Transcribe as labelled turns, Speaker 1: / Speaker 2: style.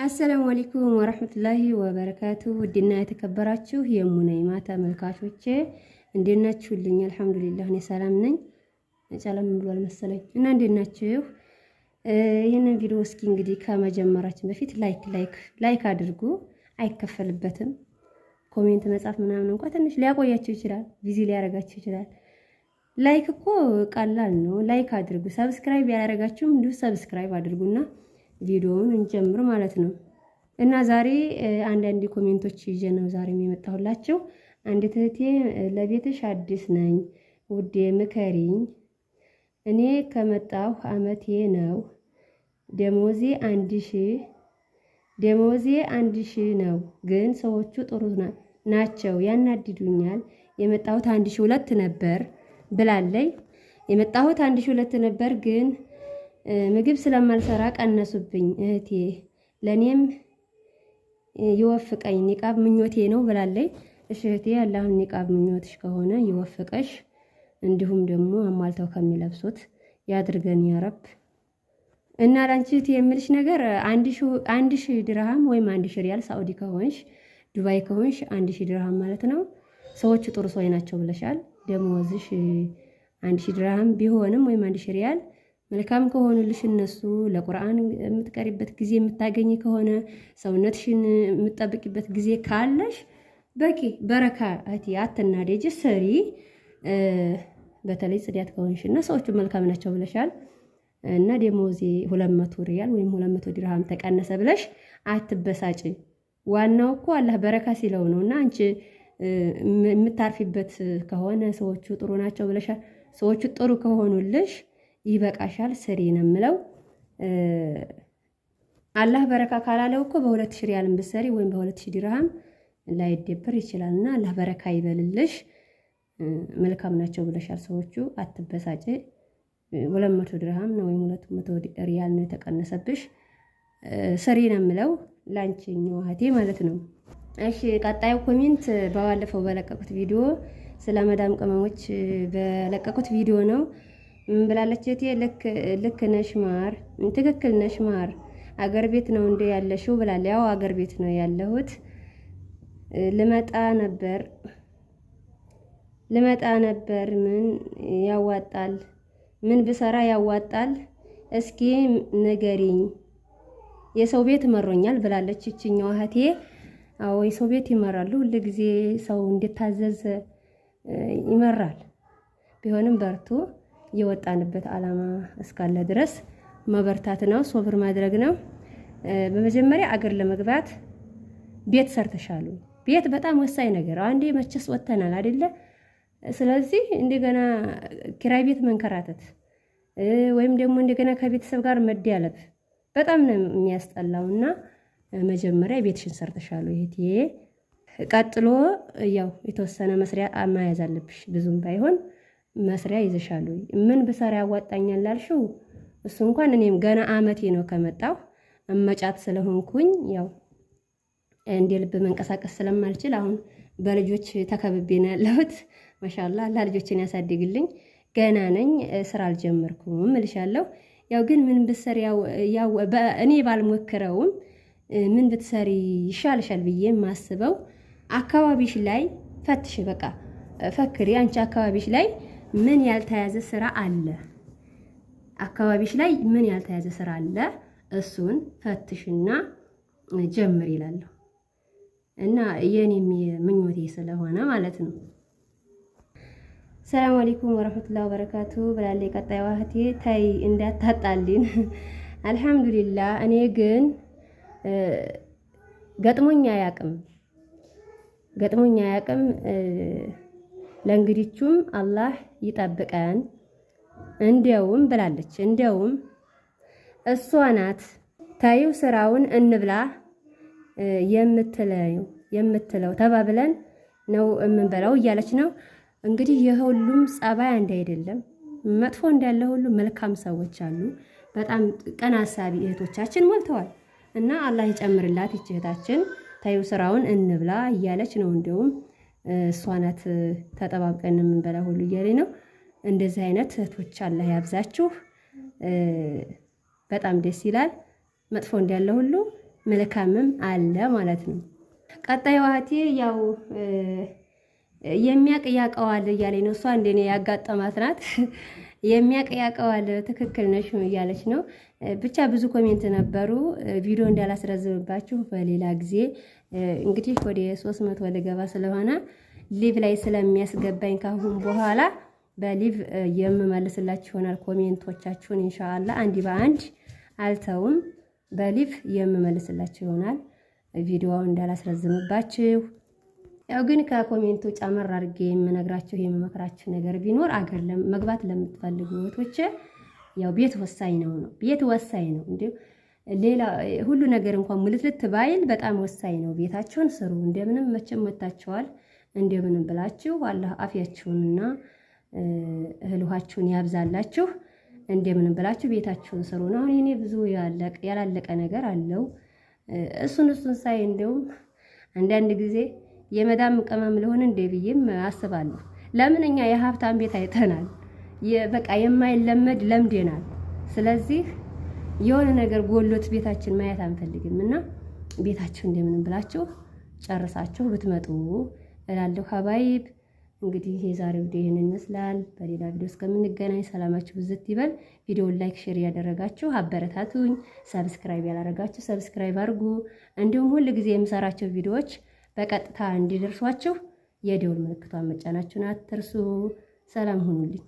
Speaker 1: አሰላሙ አለይኩም ወራህመቱላሂ ወበረካቱ። ውድና የተከበራችሁ የሙነይማ ተመልካቾቼ እንዴት ናችሁልኝ? አልሐምዱሊላህ እኔ ሰላም ነኝ። ሰላም ብሏል መሰለኝ እና እንዴት ናችሁ? ይሄንን ቪዲዮ እስኪ እንግዲህ ከመጀመራችን በፊት ላይክ አድርጉ። አይከፈልበትም። ኮሜንት መጻፍ ምናምን እንኳን ትንሽ ሊያቆያችሁ ይችላል፣ ቢዚ ሊያረጋችሁ ይችላል። ላይክ እኮ ቀላል ነው። ላይክ አድርጉ። ሰብስክራይብ ያላረጋችሁም እንዲሁ ሰብስክራይብ አድርጉና ቪዲዮውን እንጀምር ማለት ነው። እና ዛሬ አንዳንድ ኮሜንቶች ይዤ ነው ዛሬም የመጣሁላችሁ። አንዲት እህቴ ለቤትሽ አዲስ ነኝ ውዴ ምከሪኝ፣ እኔ ከመጣሁ አመቴ ነው። ደሞዜ 1000 ነው፣ ግን ሰዎቹ ጥሩ ናቸው፣ ያናድዱኛል። የመጣሁት 1002 ነበር ብላለኝ። የመጣሁት 1002 ነበር ግን ምግብ ስለማልሰራ ቀነሱብኝ። እህቴ ለኔም ይወፍቀኝ ኒቃብ ምኞቴ ነው ብላለች። እሺ እህቴ አላህ ኒቃብ ምኞትሽ ከሆነ ይወፍቀሽ፣ እንዲሁም ደግሞ አሟልተው ከሚለብሱት ያድርገን ያ ረብ። እና ላንቺ እህቴ የምልሽ ነገር 1000 ድርሃም ወይም 1000 ሪያል ሳኡዲ ከሆንሽ ዱባይ ከሆንሽ 1000 ድርሃም ማለት ነው። ሰዎቹ ጥሩ ሰው ናቸው ብለሻል። ደሞዝሽ 1000 ድርሃም ቢሆንም ወይም 1000 ሪያል መልካም ከሆኑልሽ እነሱ ለቁርአን የምትቀሪበት ጊዜ የምታገኝ ከሆነ ሰውነትሽን የምትጠብቂበት ጊዜ ካለሽ በቂ በረካ እህቴ አትናደጂ፣ ስሪ። በተለይ ጽዳት ከሆንሽና ሰዎቹ መልካም ናቸው ብለሻል እና ደሞዜ 200 ሪያል ወይም 200 ድርሃም ተቀነሰ ብለሽ አትበሳጭ። ዋናው እኮ አላህ በረካ ሲለው ነውና አንቺ የምታርፊበት ከሆነ ሰዎቹ ጥሩ ናቸው ብለሻል። ሰዎቹ ጥሩ ከሆኑልሽ ይበቃሻል፣ ስሪ ነው የምለው። አላህ በረካ ካላለው እኮ በ2000 ሪያልም ብትሰሪ ወይም በ2000 ድርሃም ላይደበር ይችላልና አላህ በረካ ይበልልሽ። መልካም ናቸው ብለሻል ሰዎቹ፣ አትበሳጭ። 200 ድርሃም ነው ወይም 200 ሪያል ነው የተቀነሰብሽ፣ ስሪ ነው የምለው ላንቺኛው እህቴ ማለት ነው። እሺ ቀጣዩ ኮሜንት ባለፈው በለቀቁት ቪዲዮ ስለ መዳም ቅመሞች በለቀቁት ቪዲዮ ነው። ምን ብላለች እህቴ? ልክ ነሽ ማር፣ ትክክል ነሽ ማር። አገር ቤት ነው እንደ ያለሽው ብላለች። ያው አገር ቤት ነው ያለሁት። ልመጣ ነበር። ምን ያዋጣል? ምን ብሰራ ያዋጣል? እስኪ ንገሪኝ። የሰው ቤት መሮኛል ብላለች እቺኛው እህቴ። አዎ የሰው ቤት ይመራሉ። ሁሉ ጊዜ ሰው እንድታዘዝ ይመራል። ቢሆንም በርቱ። የወጣንበት ዓላማ እስካለ ድረስ መበርታት ነው፣ ሶብር ማድረግ ነው። በመጀመሪያ አገር ለመግባት ቤት ሰርተሻሉ። ቤት በጣም ወሳኝ ነገር። አንዴ መቼስ ወጥተናል አይደለ? ስለዚህ እንደገና ኪራይ ቤት መንከራተት ወይም ደግሞ እንደገና ከቤተሰብ ጋር መደያለብ በጣም ነው የሚያስጠላውና መጀመሪያ ቤትሽን ሰርተሻሉ እህቴ። ቀጥሎ ያው የተወሰነ መስሪያ ማያዝ አለብሽ፣ ብዙም ባይሆን መስሪያ ይዘሻሉ። ምን ብሰራ ያዋጣኛል ላልሽው እሱ እንኳን እኔም ገና አመቴ ነው ከመጣሁ እመጫት ስለሆንኩኝ ያው እንደ ልብ መንቀሳቀስ ስለማልችል አሁን በልጆች ተከብቤ ነው ያለሁት። ማሻአላህ ለልጆችን ያሳድግልኝ። ገና ነኝ፣ ስራ አልጀመርኩም እልሻለሁ። ያው ግን ምን ብትሰሪ ያው እኔ ባልሞክረውም ምን ብትሰሪ ይሻልሻል ብዬ የማስበው አካባቢሽ ላይ ፈትሽ። በቃ ፈክሪ። አንቺ አካባቢሽ ላይ ምን ያልተያዘ ስራ አለ? አካባቢሽ ላይ ምን ያልተያዘ ስራ አለ? እሱን ፈትሽና ጀምር ይላለሁ እና የኔም ምኞቴ ስለሆነ ማለት ነው። ሰላም አለይኩም ወራህመቱላሂ ወበረካቱ ብላለች ቀጣዩ እህቴ። ታይ እንዳታጣልን። አልሐምዱሊላህ እኔ ግን ገጥሞኛ አያውቅም። ለእንግዲቹም አላህ ይጠብቀን። እንዲያውም ብላለች፣ እንዲያውም እሷ ናት ታዩ ስራውን እንብላ የምትለው ተባብለን ነው የምንበላው እያለች ነው። እንግዲህ የሁሉም ጸባይ አንድ አይደለም። መጥፎ እንዳለ ሁሉ መልካም ሰዎች አሉ። በጣም ቀና አሳቢ እህቶቻችን ሞልተዋል እና አላህ ይጨምርላት እህታችን። ታዩ ስራውን እንብላ እያለች ነው። እንዲያውም እሷ ናት ተጠባብቀን የምንበላ ሁሉ እያለች ነው። እንደዚህ አይነት እህቶች አላህ ያብዛችሁ። በጣም ደስ ይላል። መጥፎ እንዳለ ሁሉ መልካምም አለ ማለት ነው። ቀጣዩ እህቴ ያው የሚያቅ ያቀዋል እያለኝ ነው። እሷ እንደኔ ያጋጠማት ናት። የሚያቅ ያቀዋል ትክክል ነሽ እያለች ነው። ብቻ ብዙ ኮሜንት ነበሩ። ቪዲዮ እንዳላስረዝምባችሁ በሌላ ጊዜ እንግዲህ ወደ 300 ልገባ ስለሆነ ሊቭ ላይ ስለሚያስገባኝ ካሁን በኋላ በሊቭ የምመልስላችሁ ይሆናል። ኮሜንቶቻችሁን ኢንሻአላህ አንድ በአንድ አልተውም፣ በሊቭ የምመልስላችሁ ይሆናል። ቪዲዮውን እንዳላስረዝምባችሁ ያው ግን ከኮሜንቱ ጨመር አድርጌ የምነግራችሁ የምመክራችሁ ነገር ቢኖር አገር መግባት ለምትፈልጉ እህቶች ያው ቤት ወሳኝ ነው። ቤት ወሳኝ ነው። እንዴ ሌላ ሁሉ ነገር እንኳን ሙልትልት ባይል በጣም ወሳኝ ነው። ቤታችሁን ስሩ። እንደምንም መቼም ወጣችኋል። እንደምንም ብላችሁ አላህ አፊያችሁንና እህል ውሃችሁን ያብዛላችሁ። እንደምንም ብላችሁ ቤታችሁን ስሩ ነው። አሁን እኔ ብዙ ያላለቀ ነገር አለው። እሱን ሳይ እንደውም አንዳንድ ጊዜ የመዳም ቅመም ለሆነ እንደ ብዬም አስባለሁ። ለምን እኛ የሀብታም ቤት አይተናል። በቃ የማይለመድ ለምደናል። ስለዚህ የሆነ ነገር ጎሎት ቤታችን ማየት አንፈልግም እና ቤታችሁ እንደምንም ብላችሁ ጨርሳችሁ ብትመጡ እላለሁ። ሀባይብ እንግዲህ የዛሬው ቪዲዮ ይሄን ይመስላል። በሌላ ቪዲዮ እስከምንገናኝ ሰላማችሁ ብዝት ይበል። ቪዲዮውን ላይክ፣ ሼር ያደረጋችሁ አበረታቱኝ። ሰብስክራይብ ያላረጋችሁ ሰብስክራይብ አድርጉ። እንዲሁም ሁሉ ጊዜ የምሰራቸው ቪዲዮዎች በቀጥታ እንዲደርሷችሁ የደውል ምልክቷን መጫናችሁን አትርሱ። ሰላም ሁኑልኝ።